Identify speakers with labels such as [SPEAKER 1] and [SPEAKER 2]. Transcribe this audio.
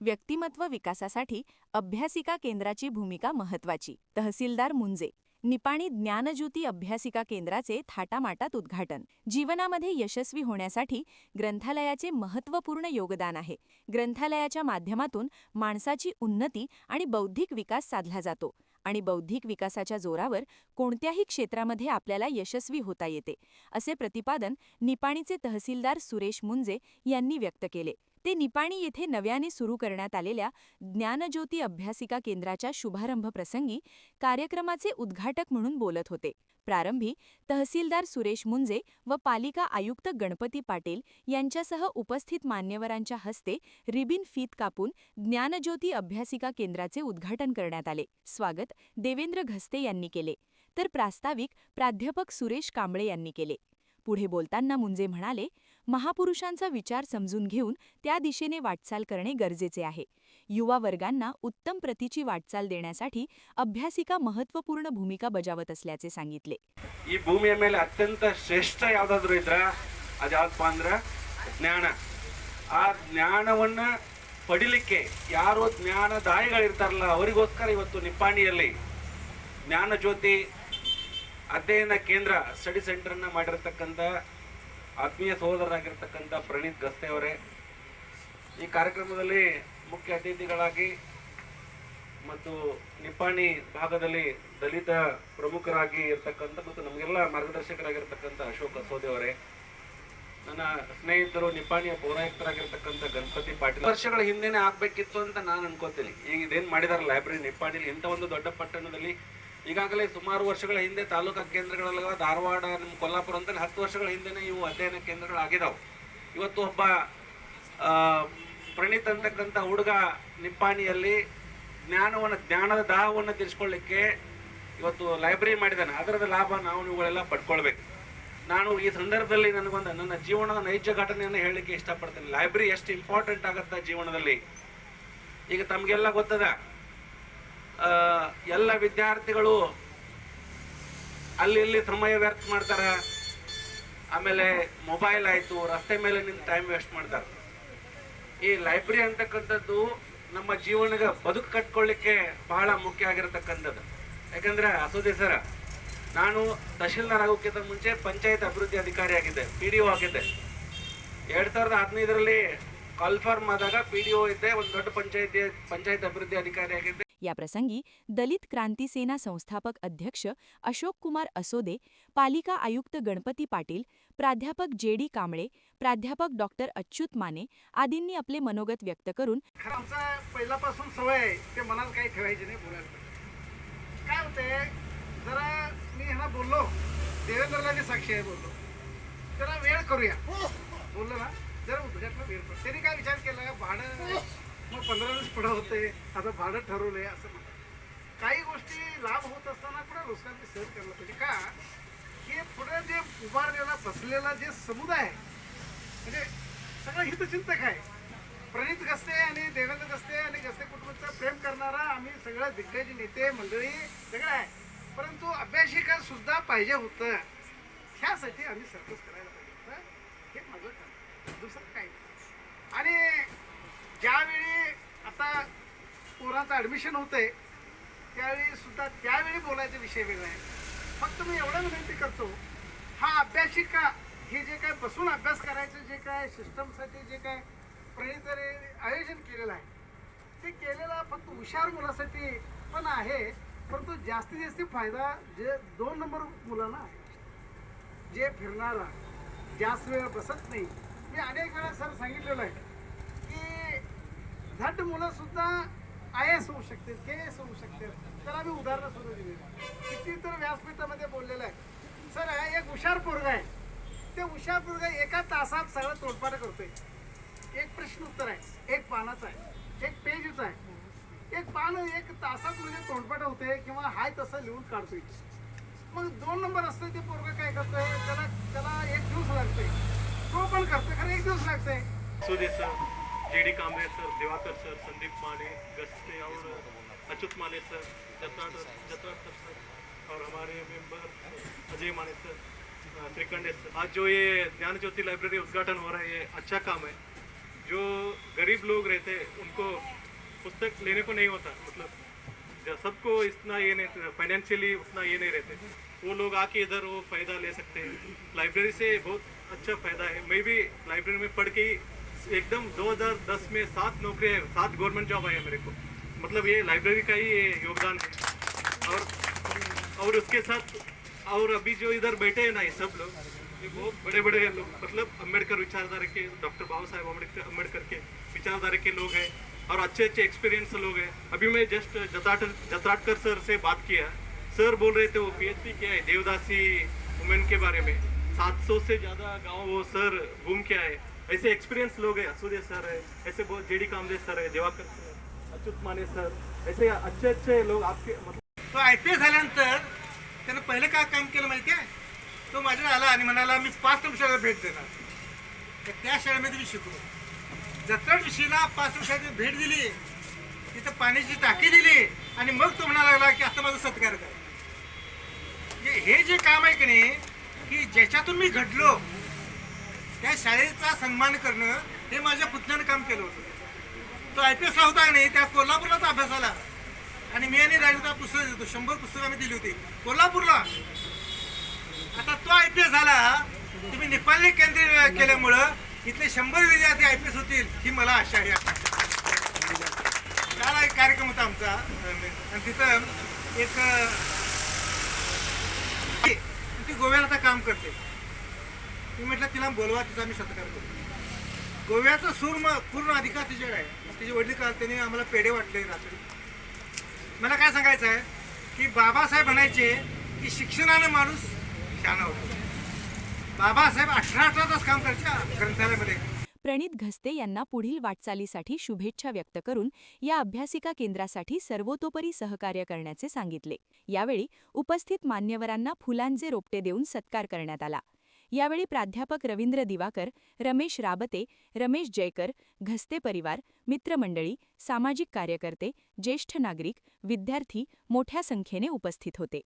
[SPEAKER 1] व्यक्तिमत्व विकासासाठी अभ्यासिका केंद्राची भूमिका महत्वाची. तहसीलदार मुंजे. निपाणी ज्ञानज्योती अभ्यासिका केंद्राचे थाटामाटात उद्घाटन. जीवनामध्ये यशस्वी होण्यासाठी ग्रंथालयाचे महत्त्वपूर्ण योगदान आहे. ग्रंथालयाच्या माध्यमातून माणसाची उन्नती आणि बौद्धिक विकास साधला जातो आणि बौद्धिक विकासाच्या जोरावर कोणत्याही क्षेत्रामध्ये आपल्याला यशस्वी होता येते, असे प्रतिपादन निपाणीचे तहसीलदार सुरेश मुंजे यांनी व्यक्त केले. ते निपाणी येथे नव्याने सुरू करण्यात आलेल्या ज्ञानज्योती अभ्यासिका केंद्राच्या शुभारंभ प्रसंगी कार्यक्रमाचे उद्घाटक म्हणून बोलत होते. प्रारंभी तहसीलदार सुरेश मुंजे व पालिका आयुक्त गणपती पाटील यांच्यासह उपस्थित मान्यवरांच्या हस्ते रिबीन फीत कापून ज्ञानज्योती अभ्यासिका केंद्राचे उद्घाटन करण्यात आले. स्वागत देवेंद्र घस्ते यांनी केले, तर प्रास्ताविक प्राध्यापक सुरेश कांबळे यांनी केले. पुढे बोलताना मुंजे म्हणाले, महापुरुषांचा विचार समजून घेऊन त्या दिशेने वाटचाल करणे गरजेचे आहे. युवा वर्गांना उत्तम प्रतीची वाटचाल देण्यासाठी अभ्यासिका महत्त्वपूर्ण भूमिका बजावत असल्याचे सांगितले.
[SPEAKER 2] ಈ ಭೂಮಿಯ ಮೇಲೆ ಅತ್ಯಂತ ಶ್ರೇಷ್ಠ ಯಾವುದಾದರೂ ಇದ್ರೆ ಅದು ಯಾವ್ದಪ್ಪ ಅಂದ್ರೆ ಜ್ಞಾನ. ಆ ಜ್ಞಾನವನ್ನ ಪಡಿಲಿಕ್ಕೆ ಯಾರು ಜ್ಞಾನದಾಯಿಗಳಿರ್ತಾರಲ್ಲ ಅವರಿಗೋಸ್ಕರ ಇವತ್ತು ನಿಪ್ಪಾಣಿಯಲ್ಲಿ ಜ್ಞಾನಜ್ಯೋತಿ ಅಧ್ಯಯನ ಕೇಂದ್ರ ಸ್ಟಡಿ ಸೆಂಟರ್ನ ಮಾಡಿರತಕ್ಕಂಥ ಆತ್ಮೀಯ ಸಹೋದರರಾಗಿರ್ತಕ್ಕಂಥ ಪ್ರಣೀತ್ ಗಸ್ತೆ ಅವರೇ ಈ ಕಾರ್ಯಕ್ರಮದಲ್ಲಿ ಮುಖ್ಯ ಅತಿಥಿಗಳಾಗಿ ಮತ್ತು ನಿಪ್ಪಾಣಿ ಭಾಗದಲ್ಲಿ ದಲಿತ ಪ್ರಮುಖರಾಗಿ ಇರ್ತಕ್ಕಂಥ ಮತ್ತು ನಮಗೆಲ್ಲ ಮಾರ್ಗದರ್ಶಕರಾಗಿರ್ತಕ್ಕಂಥ ಅಶೋಕ್ ಅಸೋದೆ ಅವರೇ, ನನ್ನ ಸ್ನೇಹಿತರು ನಿಪ್ಪಾಣಿಯ ಪೌರಾಯುಕ್ತರಾಗಿರ್ತಕ್ಕಂಥ ಗಣಪತಿ ಪಾಟೀಲ್. ವರ್ಷಗಳ ಹಿಂದೆನೇ ಆಗಬೇಕಿತ್ತು ಅಂತ ನಾನು ಅನ್ಕೋತೀನಿ. ಈಗ ಇದೇನು ಮಾಡಿದಾರೆ ಲೈಬ್ರರಿ ನಿಪ್ಪಾಣಿಲಿ, ಇಂಥ ಒಂದು ದೊಡ್ಡ ಪಟ್ಟಣದಲ್ಲಿ ಈಗಾಗಲೇ ಸುಮಾರು ವರ್ಷಗಳ ಹಿಂದೆ ತಾಲೂಕಾ ಕೇಂದ್ರಗಳಲ್ಲ, ಧಾರವಾಡ, ನಮ್ಮ ಕೊಲ್ಲಾಪುರ ಅಂತಲ್ಲಿ 10 ವರ್ಷಗಳ ಹಿಂದೆನೇ ಇವು ಅಧ್ಯಯನ ಕೇಂದ್ರಗಳಾಗಿದ್ದಾವೆ. ಇವತ್ತು ಒಬ್ಬ ಪ್ರಣೀತ್ ಅಂತಕ್ಕಂಥ ಹುಡುಗ ನಿಪ್ಪಾಣಿಯಲ್ಲಿ ಜ್ಞಾನದ ದಾಹವನ್ನು ತೀರಿಸ್ಕೊಳ್ಳಿಕ್ಕೆ ಇವತ್ತು ಲೈಬ್ರರಿ ಮಾಡಿದ್ದಾನೆ. ಅದರದ ಲಾಭ ನೀವುಗಳೆಲ್ಲ ಪಡ್ಕೊಳ್ಬೇಕು. ನಾನು ಈ ಸಂದರ್ಭದಲ್ಲಿ ನನ್ನ ಜೀವನದ ನೈಜ ಘಟನೆಯನ್ನು ಹೇಳಲಿಕ್ಕೆ ಇಷ್ಟಪಡ್ತೇನೆ. ಲೈಬ್ರರಿ ಎಷ್ಟು ಇಂಪಾರ್ಟೆಂಟ್ ಆಗುತ್ತೆ ಜೀವನದಲ್ಲಿ. ಈಗ ತಮಗೆಲ್ಲ ಗೊತ್ತದ, ಎಲ್ಲ ವಿದ್ಯಾರ್ಥಿಗಳು ಅಲ್ಲಿ ಇಲ್ಲಿ ಸಮಯ ವ್ಯರ್ಥ ಮಾಡ್ತಾರೆ. ಆಮೇಲೆ ಮೊಬೈಲ್ ಆಯಿತು, ರಸ್ತೆ ಮೇಲೆ ನಿಂತು ಟೈಮ್ ವೇಸ್ಟ್ ಮಾಡ್ತಾರೆ. ಈ ಲೈಬ್ರರಿ ಅಂತಕ್ಕಂಥದ್ದು ನಮ್ಮ ಜೀವನದ ಬದುಕು ಕಟ್ಕೊಳ್ಳಿಕ್ಕೆ ಬಹಳ ಮುಖ್ಯ ಆಗಿರತಕ್ಕಂಥದ್ದು. ಯಾಕಂದರೆ ಅಸೋದೆ ಸರ, ನಾನು ತಹಶೀಲ್ದಾರ್ ಆಗೋಕ್ಕಿಂತ ಮುಂಚೆ ಪಂಚಾಯತ್ ಅಭಿವೃದ್ಧಿ ಅಧಿಕಾರಿ ಆಗಿದ್ದೆ, PDO ಆಗಿದ್ದೆ. 2015ರಲ್ಲಿ ಕಾಲ್ಫಾರ್ಮ್ ಆದಾಗ PDO ಇದ್ದೆ, ಒಂದು ದೊಡ್ಡ ಪಂಚಾಯತ್ ಅಭಿವೃದ್ಧಿ ಅಧಿಕಾರಿ ಆಗಿದ್ದೆ.
[SPEAKER 1] या प्रसंगी दलित क्रांती सेना संस्थापक अध्यक्ष अशोक कुमार असोदे, पालिका आयुक्त गणपती पाटील, प्राध्यापक JD कांबळे, प्राध्यापक डॉक्टर अच्युत माने आदींनी आपले मनोगत व्यक्त करून
[SPEAKER 3] आमचा पहिल्यापासून सवय आहे ते मनात काही ठेवायचे नाही, बोलायला काय होते. जरा मी ह्याला बोललो, देवेंद्रला मी साक्षी आहे, बोललो जरा वेळ करूया, बोललो ना, जरा उद्यातला वेळ करू. त्यांनी काय विचार केला, भाडं मग 15-20 पुढं होते, आता भाडं ठरवलंय असं म्हणतात. काही गोष्टी लाभ होत असताना पुढे लोकांनी सहन केलं पाहिजे का, की पुढे जे उभारलेला बसलेला जे समुदाय आहे, म्हणजे सगळं हितचिंतक आहे. प्रणीत गस्ते आणि देवेंद्र गस्ते आणि गस्ते कुटुंबाचं प्रेम करणारा आम्ही सगळं दिग्गज नेते मंडळी सगळं आहे. परंतु अभ्यासिका सुद्धा पाहिजे होतं. ह्यासाठी आम्ही सर्कस करायला पाहिजे होतं, हे माझं काम, दुसरं काही नाही. आणि ज्यावेळी आता पोरांचं ॲडमिशन होतंय त्यावेळी सुद्धा त्यावेळी बोलायचा विषय वेगळा आहे. फक्त मी एवढं विनंती करतो, हा अभ्यासिका हे जे काय बसून अभ्यास करायचं जे काय सिस्टमसाठी जे काय प्रणीतने आयोजन केलेलं आहे, ते केलेलं फक्त हुशार मुलासाठी पण आहे. परंतु जास्तीत जास्त फायदा जे 2 नंबर मुलांना आहे, जे फिरणारा जास्त वेळ बसत नाही. मी अनेक वेळा सर सांगितलेलं आहे धड मुलं सुद्धा IAS होऊ शकते, KS होऊ शकते. तर आम्ही उदाहरणं सुरू दिली, किती तर व्यासपीठामध्ये बोललेलं आहे. सर एक हुशार पोरगा आहे, ते हुशार पोरगा 1 तासात सगळं तोडपाड करतोय. एक प्रश्न उत्तर आहे, 1 पानाचं आहे, 1 पेजच आहे, 1 पान 1 तासात म्हणजे तोडपाड होते किंवा हाय तसं लिहून काढतोय. मग 2 नंबर असतोय ते पोरगा काय करतोय, त्याला 1 दिवस लागतोय, तो पण करतोय, खरं 1 दिवस लागतंय.
[SPEAKER 4] JD Kamble sir, Diwakar sir, Sandeep Mane, Gaste और अच्युत माने सर, जतरा सर और हमारे member Ajay Mane sir, Trikande sir. आज जो ये ज्ञान ज्योति लाइब्रेरी उद्घाटन हो रहा है, ये अच्छा काम है. जो गरीब लोग रहते हैं उनको पुस्तक लेने को नहीं होता, मतलब सबको इतना ये नहीं, फाइनेंशियली उतना ये नहीं रहते, वो लोग आके इधर वो फ़ायदा ले सकते हैं। लाइब्रेरी से बहुत अच्छा फ़ायदा है। मैं भी लाइब्रेरी में पढ़ के ही एकदम 2010 में 7 नौकरियाँ, 7 गवर्नमेंट जॉब आए मेरे को, मतलब ये लाइब्रेरी का ही ये योगदान है। और उसके साथ और अभी जो इधर बैठे हैं ना ये सब लोग, ये बहुत बड़े बड़े लोग, मतलब अम्बेडकर विचारधारा के, डॉक्टर बाबा साहेब अम्बेडकर के विचारधारा के लोग हैं और अच्छे अच्छे एक्सपीरियंस लोग हैं। अभी मैं जस्ट जत्राटकर सर से बात किया, सर बोल रहे थे वो PhD किया है देवदासी वुमेन के बारे में, 700 से ज़्यादा गांव वो सर घूम के आए। ऐसे एक्सपीरियंस लोग हैं, सूर्य सर है, ऐसे बहुत JD कामले सर है, दिवाकर सर, अच्युत माने सर, ऐसे अच्छे अच्छे लोग आपके मतलब।
[SPEAKER 3] तो IPS झाल्यानंतर त्यानं पहिलं काय काम केलं माहिती आहे? तो माझ्याकडे आला आणि म्हणाला मी 5 वर्षाला भेट देणार. तर त्या शाळेमध्ये मी शिकलो. जत्राट विषयीला 5 वर्षाची भेट दिली, तिथं पाण्याची टाकी दिली आणि मग तो म्हणायला लागला की आता माझा सत्कार करा. हे जे काम आहे की नाही, की ज्याच्यातून मी घडलो त्या शाळेचा सन्मान करणं हे माझ्या पुतण्यानं काम केलं होतं. तो IPS होता की नाही, त्या कोल्हापूरलाच अभ्यासाला, आणि मी आणि राजूला पुस्तक देतो, 100 पुस्तकं आम्ही दिली होती कोल्हापूरला. आता तो IPS झाला, तुम्ही निपाणी केंद्र केल्यामुळं इथले 100 विद्यार्थी IPS होतील ही मला आशा आहे. त्याला एक कार्यक्रम होता आमचा आणि तिथं एक ती गोव्याला आता काम करते. मी म्हटलं तिला बोलवा, तिचा आम्ही सत्कार करू. गोव्याचा पूर्ण अधिकार तिच्याकडे आहे. तिचे वडील काल त्यांनी आम्हाला पेढे वाटले रात्री. मला काय सांगायचं आहे की बाबासाहेब म्हणायचे की शिक्षणानं माणूस शहाणा होतो. बाबासाहेब 18 तास काम करायचे ग्रंथालयामध्ये.
[SPEAKER 1] प्रणित घस्ते यांना पुढील वाटचालीसाठी शुभेच्छा व्यक्त करून या अभ्यासिका केंद्रासाठी सर्वतोपरी सहकार्य करण्याचे सांगितले. यावेळी उपस्थित मान्यवरांना फुलांचे रोपटे देऊन सत्कार करण्यात आला. यावेळी प्राध्यापक रवींद्र दिवाकर, रमेश राबते, रमेश जयकर, घस्ते परिवार, मित्रमंडळी, सामाजिक कार्यकर्ते, ज्येष्ठ नागरिक, विद्यार्थी मोठ्या संख्येने उपस्थित होते.